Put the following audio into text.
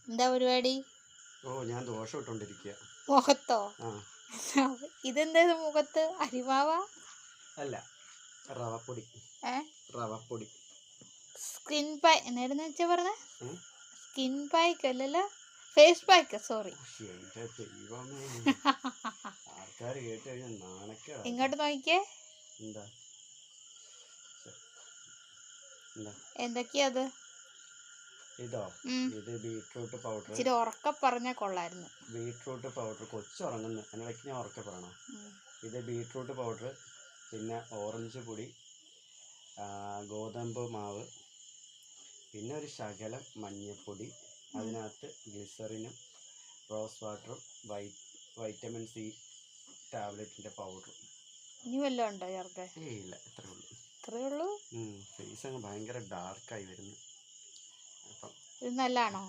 എന്താ പരിപാടി? ഞാൻ ദോശ ഇട്ടോണ്ടിരിക്കുക. മുഖത്തോ? ഇതെന്താ മുഖത്ത്? അരിമാവ? അല്ല, റവപ്പൊടി. റവപ്പൊടി. സ്കിൻ പാക്ക് എന്നായിരുന്നു വെച്ചാ പറഞ്ഞ? സ്കിൻ പാക്ക് അല്ലല്ലോ, ഫേസ് പാക്ക്. സോറി. ആൾക്കാർ കേട്ട് കഴിഞ്ഞാൽ നാണക്കേടാ. ഇങ്ങോട്ട് നോക്കിയേ. എന്താ എന്തൊക്കെയാ അത്? ഇതോ? ഇത് ബീട്രൂട്ട് പൗഡർ. ഇച്ചിരി ഉറക്കെ പറഞ്ഞാ കൊള്ളായിരുന്നു. Beetroot powder. കൊച്ചുറങ്ങുന്നു, അതിനിടയ്ക്ക് ഞാൻ ഉറക്കെ പറയണം. ഇത് ബീട്രൂട്ട് പൗഡർ, പിന്നെ ഓറഞ്ച് പൊടി, ഗോതമ്പ് മാവ്, പിന്നെ ഒരു ശകലം മഞ്ഞൾപ്പൊടി, അതിനകത്ത് ഗ്ലിസറിനും റോസ് വാട്ടറും വൈറ്റമിൻ സി ടാബ്ലറ്റിൻ്റെ പൗഡറും. ഇനി വല്ലതും ഉണ്ടോ ചേർക്കാൻ? ഇല്ല, ഇത്രേ ഉള്ളൂ. ഇത്രയേ ഉള്ളൂ? ഫേസ് അങ്ങ് ഭയങ്കര ഡാർക്കായി വരുന്നു. ഇത് നല്ലതാണോ?